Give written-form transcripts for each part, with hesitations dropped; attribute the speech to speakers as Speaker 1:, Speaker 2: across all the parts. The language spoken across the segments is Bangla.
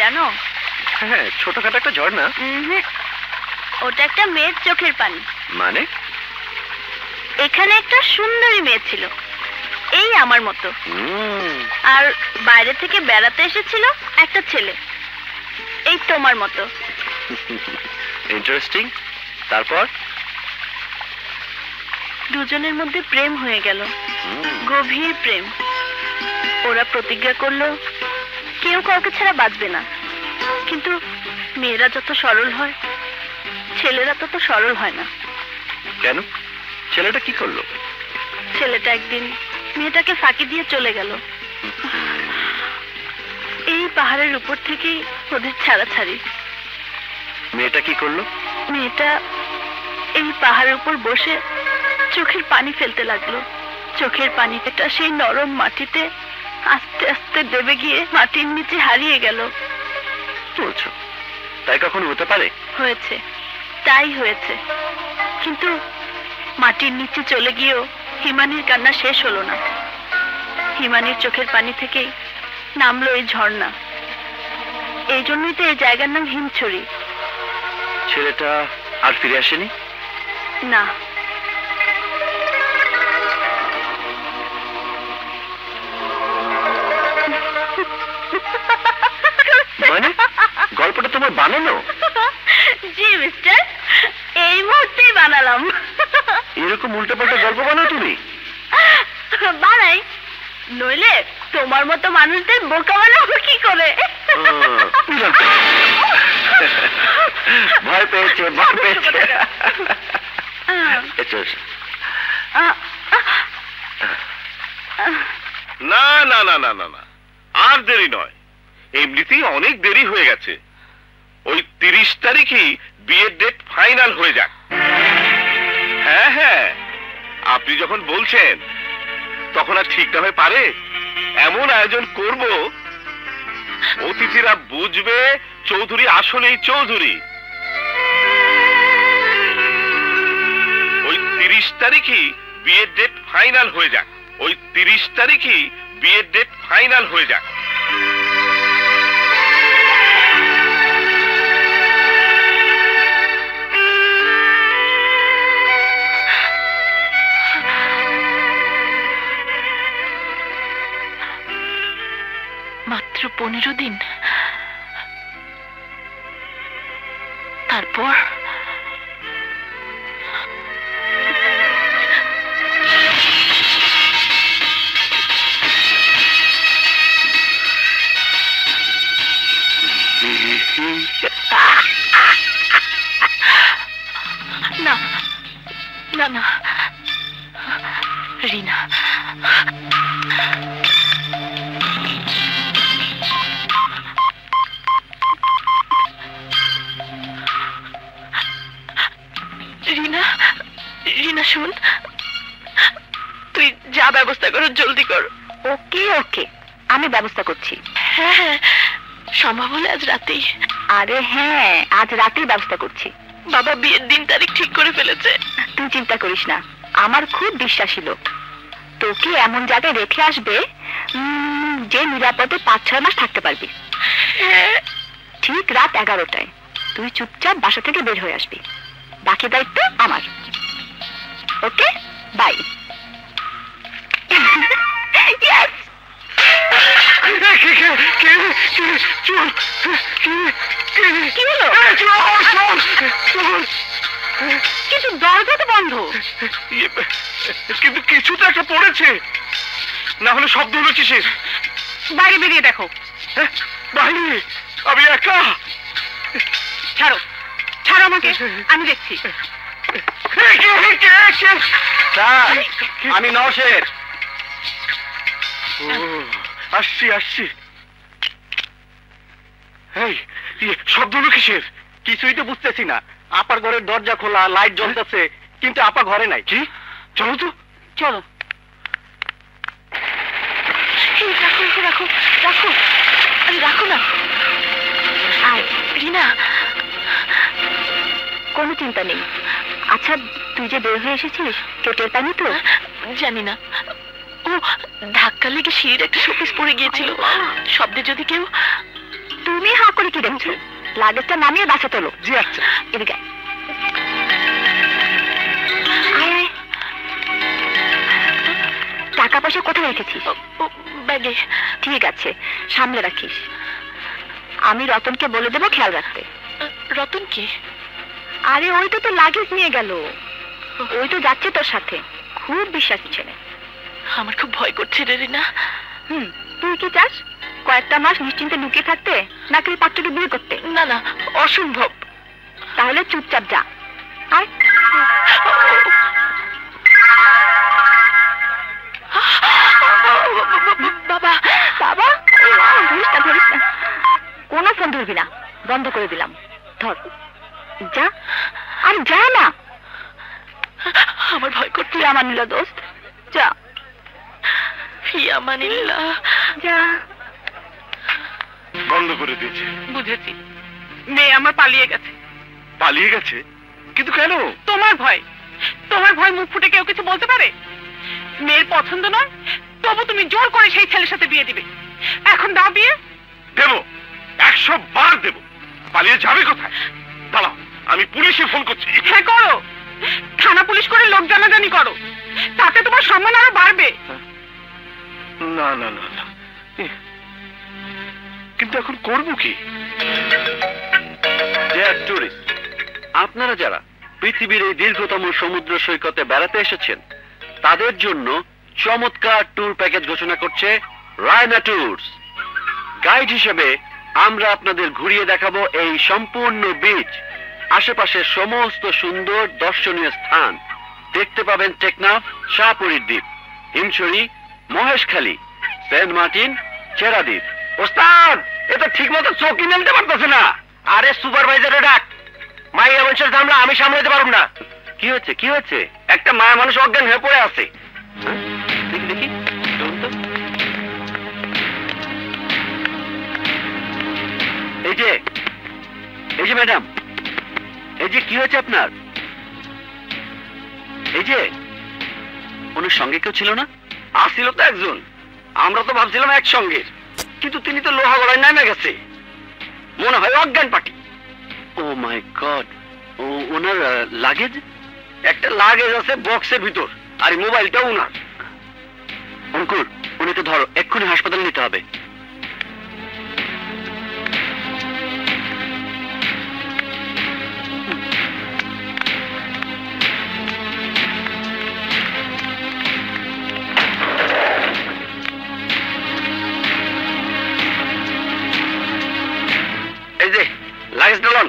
Speaker 1: জানো?
Speaker 2: হ্যাঁ, ছোটখাটো একটা ঝর্ণা।
Speaker 1: ওটা একটা মেয়ের চোখের পানি।
Speaker 2: মানে?
Speaker 1: এখানে একটা সুন্দরী মেয়ে ছিল, এই আমার মতো। আর বাইরে থেকে বেড়াতে এসেছিল একটা ছেলে, এই তোমার মতো।
Speaker 2: ইন্টারেস্টিং। তারপর?
Speaker 1: দুজনের মধ্যে প্রেম হয়ে গেল, গভীর প্রেম। ওরা প্রতিজ্ঞা করলো কেউ কাউকে ছাড়া বাঁচবে না। কিন্তু মেয়েরা যত সরল হয়, ছেলেরা তত সরল হয় না।
Speaker 2: কেন? ছেলেটা কি করলো?
Speaker 1: ছেলেটা একদিন মেয়েটাকে ফাঁকি দিয়ে চলে গেল। এই পাহাড়ের উপর থেকেই ওদের ছাড়াছাড়ি।
Speaker 2: মেয়েটা কি করলো?
Speaker 1: মেয়েটা এই পাহাড়ের উপর বসে চোখের পানি ফেলতে লাগলো। চোখের পানিটা সেই নরম মাটিতে আস্তে আস্তে দেবে গিয়ে মাটির নিচে হারিয়ে গেল।
Speaker 2: বলছো? তাই কখনো হতে পারে?
Speaker 1: হয়েছে, তাই হয়েছে। কিন্তু মাটির নিচে চলে গিয়েও হিমানির কান্না শেষ হলো না। হিমানির চোখের পানি থেকেই নামলো এই ঝর্ণা। এই জন্যই তো এই জায়গার নাম হিমছড়ি।
Speaker 2: ছেলেটা আর ফিরে আসেনি?
Speaker 1: না।
Speaker 2: মানে গল্পটা তোমার বানানো?
Speaker 1: জি মিস্টার, এই মুহূর্তেই বানালাম।
Speaker 2: এরকম উল্টোপাল্টা গল্প বানাও তুমি?
Speaker 1: বানাই, নইলে তোমার মতো মানুষদের বোকা বানাবো কি করে?
Speaker 2: ভয় পেয়েছে, ভয় পেয়েছে।
Speaker 3: না না না না না না, আর দেরি নয়। এমনিতেই অনেক দেরি হয়ে গেছে। ওই 30 তারিখই বিয়ের ডেট ফাইনাল হয়ে যাক। হ্যাঁ হ্যাঁ, আপনি যখন বলছেন তখন আর ঠিক না হয়ে পারে। এমন আয়োজন করব অতিথিরা বুঝবে চৌধুরী আসলেই চৌধুরী। ওই 30 তারিখই বিয়ের ডেট ফাইনাল হয়ে যাক। ওই 30 তারিখই বিয়ের ডেট ফাইনাল হয়ে যাক।
Speaker 1: মাত্র 15 দিন, তারপর না না না, রিনা। রিনা, রিনা শুন, তুই যা ব্যবস্থা করো জলদি কর। ওকে ওকে, আমি ব্যবস্থা করছি। হ্যাঁ হ্যাঁ, সম্ভব হলে আজ রাতেই। আরে হ্যাঁ, আজ রাতেই ব্যবস্থা করছি। বাবা বিয়ের দিন তারিখ ঠিক করে ফেলেছে। তুই চিন্তা করিস না, আমার খুব বিশ্বাসী লোক। তোকে এমন জায়গায় রেখে আসবে যে নিরাপদে 5-6 মাস থাকতে পারবি। হ্যাঁ, ঠিক রাত 11টায় তুই চুপচাপ বাসা থেকে বের হয়ে আসবি। বাকি দায়িত্ব আমার। ওকে, বাই। কিন্তু দরজা তো বন্ধ।
Speaker 3: কিন্তু কিছু তো একটা পড়েছে, না হলে শব্দ হলো কিসের?
Speaker 1: বাইরে বেরিয়ে দেখো।
Speaker 3: বাইরে? আমি একা?
Speaker 1: ছাড়ো ছাড়ো আমাকে, আমি দেখছি।
Speaker 2: আমি নওশের।
Speaker 3: আসছি আসছি। এই শব্দ হলো কিসের?
Speaker 2: কিছুই তো বুঝতেছি না। আপার ঘরের দরজা খোলা, লাইট জ্বলতেছে, কিন্তু আপা ঘরে নাই।
Speaker 3: কি? চলো তো।
Speaker 1: চলো। রাখো রাখো রাখো, আরে রাখো না। আয় রিনা, কোনো চিন্তা নেই। আচ্ছা, তুই যে বের হয়ে এসেছিস, কেউ টের পায়নি তো? জানি না, ও ধাক্কা লেগে সিঁড়ির একটা শোকেস পড়ে গিয়েছিল। শব্দে যদি কেউ। তুমি হাঁকো
Speaker 3: আচ্ছা
Speaker 1: লাগেজটা নামিয়ে বাসে তোলো।
Speaker 3: জি আচ্ছা।
Speaker 1: এদিকে আয়। আয়, আয়। টাকা পয়সা কোথায় রেখেছিস? ব্যাগে। ঠিক আছে, সামলে রাখিস। আমি রতনকে বলে দেবো খেয়াল রাখতে। রতন কি? আরে ওই তো তোর লাগেজ নিয়ে গেল, ওই তো যাচ্ছে তোর সাথে। খুব বিশ্বাসী ছেলে। আমার খুব ভয় করছে রে রিনা। তুই কি চাস? কয়েকটা মাস নিশ্চিন্তে লুকিয়ে থাকতে, নাকি ওই পাত্রকে বিয়ে করতে? না না, অসম্ভব। তাহলে চুপচাপ যা। আয়। বাবা বাবা, ধরিস না ধরিস না। কোনো ফোন ধরবি না, বন্ধ করে দিলাম। ধর, যা। আরে যা না। আমার ভয় করতে। আমানিল্লা দোস্ত, যা। আমানিল্লা, যা।
Speaker 3: বন্ধ করে দিয়েছে।
Speaker 1: বুঝেছি, মেয়ে আমার পালিয়ে গেছে।
Speaker 3: পালিয়ে গেছে? কিন্তু কেন?
Speaker 1: তোমার ভয়। তোমার ভয় মুখ ফুটে কেউ কিছু বলতে পারে? মেয়ের পছন্দ নয়, তবু তুমি জোর করে সেই ছেলের সাথে বিয়ে দিবে। এখন দাও বিয়ে।
Speaker 3: দেব, 100 বার দেব। পালিয়ে যাবে কোথায়? দাঁড়াও, আমি পুলিশে ফোন করছি।
Speaker 1: হ্যাঁ করো, থানা পুলিশ করে লোক জানাজানি করো, তাতে তোমার সম্মান আরো বাড়বে।
Speaker 3: না না না না, কিন্তু এখন করবো কি?
Speaker 2: টুরিস্ট, আপনারা যারা পৃথিবীর এই দীর্ঘতম সমুদ্র সৈকতে বেড়াতে এসেছেন, তাদের জন্য চমৎকার ট্যুর প্যাকেজ ঘোষণা করছে রায়না ট্যুরস। গাইড হিসেবে আমরা আপনাদের ঘুরিয়ে দেখাবো এই সম্পূর্ণ বিচ, আশেপাশের সমস্ত সুন্দর দর্শনীয় স্থান। দেখতে পাবেন টেকনাফ, শাহপুরীর দ্বীপ, হিমছড়ি, মহেশখালী, সেন্ট মার্টিন, চেরা দ্বীপ। ওস্তাদ, এটা ঠিক মতো চৌকি মেলতে পারতেছে না। আরে সুপারভাইজারে ডাক। মাইয়া মানুষের ঝামেলা আমি সামলাতে পারব না। কি হচ্ছে কি হচ্ছে? একটা মায়া মানুষ অজ্ঞান হয়ে পড়ে আছে। দেখি দেখি, চলুন তো। এই যে ম্যাডাম, এই যে কি হয়েছে আপনার? এই যে ওনার সঙ্গে কেউ ছিল না? আসছিল তো একজন, আমরা তো ভাবছিলাম একসঙ্গে, কিন্তু তিনি তো লোহা গড়ায় নেমে গেছে। মনে হয় অজ্ঞান পার্টি। ও মাই গড, ওনার লাগেজ? একটা লাগেজ আছে বক্সের ভিতর, আর মোবাইলটাও ওনার। অঙ্কুর, উনিকে ধরো, এক্ষুনি হাসপাতালে নিতে হবে। এই যে লাগেজ ডালন।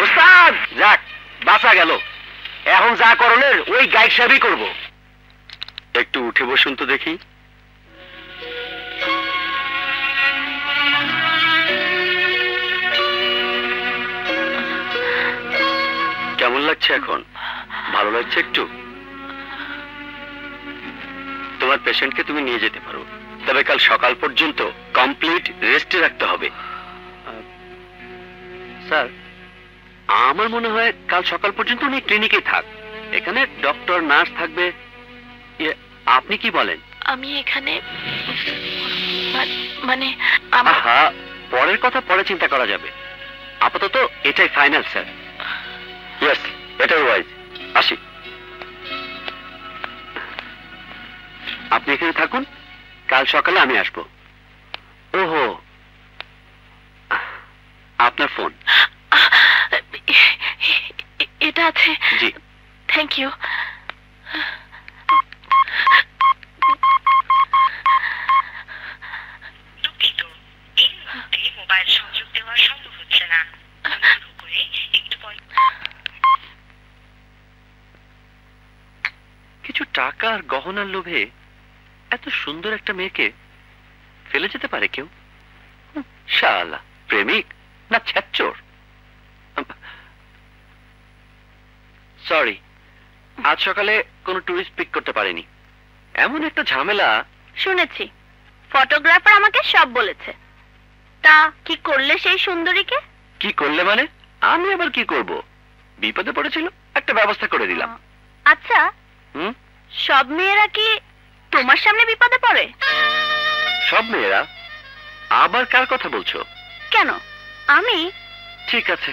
Speaker 2: ওস্তাদ, যাক বাঁচা গেল। এখন যা করণের ওই গাইড সাহেবই করবো। একটু উঠে বসুন তো দেখি। কেমন লাগছে এখন? ভালো লাগছে একটু? তোমার পেশেন্টকে তুমি নিয়ে যেতে পারো, তবে কাল সকাল পর্যন্ত কমপ্লিট রেস্টে রাখতে হবে। স্যার, আমার মনে হয় কাল সকাল পর্যন্ত উনি ক্লিনিকেই থাক। এখানে ডক্টর নার্স থাকবে। আপনি কি বলেন?
Speaker 1: আমি এখানে মানে
Speaker 2: হ্যাঁ, পরের কথা পরে চিন্তা করা যাবে। আপাতত এটাই ফাইনাল স্যার। ইয়েস, এটাই ওয়াইজ। আসি। আপনি এখানে থাকুন, কাল সকালে আমি আসবো। ওহো, আপনার ফোন।
Speaker 1: এটা আছে?
Speaker 2: জি।
Speaker 1: Thank you.
Speaker 4: দুঃখিত, এই মুহূর্তে মোবাইল সংযোগ দেওয়া সম্ভব হচ্ছে না। অনুগ্রহ করে একটু পরে।
Speaker 2: কিছু টাকা আর গহনার লোভে এত সুন্দর একটা মেয়েকে ফেলে যেতে পারে কেউ? শালা প্রেমিক না ছ্যাচর। সরি, আজ সকালে কোনো টুরিস্ট পিক করতে পারেনি। এমন একটা ঝামেলা।
Speaker 1: শুনেছি, ফটোগ্রাফার আমাকে সব বলেছে। তা কি করলে সেই সুন্দরীকে?
Speaker 2: কি করলে মানে? আমি আবার কি করব? বিপদে পড়েছিল, একটা ব্যবস্থা করে দিলাম।
Speaker 1: আচ্ছা, সব মেয়েরা কি তোমার সামনে বিপদে পড়ে?
Speaker 2: সব মেয়েরা? আবার কার কথা বলছো?
Speaker 1: কেন, আমি?
Speaker 2: ঠিক আছে,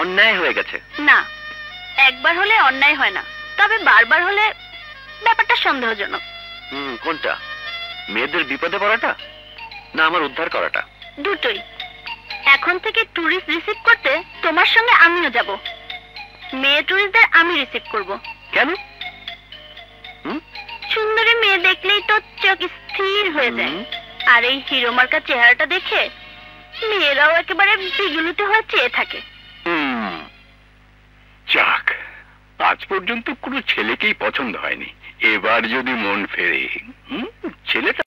Speaker 2: অন্যায় হয়ে গেছে।
Speaker 1: না, একবার হলে অন্যায় হয় না, তবে বারবার হলে ব্যাপারটা সন্দেহজনক।
Speaker 2: কোনটা? মেয়েদের বিপদে পড়াটা না আমার উদ্ধার করাটা?
Speaker 1: দুটোই। এখন থেকে টুরিস্ট রিসিভ করতে তোমার সঙ্গে আমিও যাব। মেয়ে টুরিস্টদের আমি রিসিভ করব।
Speaker 2: কেন?
Speaker 1: সুন্দরী মেয়ে দেখলেই তো চোখ স্থির হয়ে যায়। আর এই হিরো মার্কা চেহারাটা দেখে মেয়েরাও একেবারে বিগলিত হয়ে চেয়ে থাকে।
Speaker 5: যাক, আজ পর্যন্ত কোনো ছেলেকেই পছন্দ হয়নি, এবার যদি মন ফেরে ছেলেটা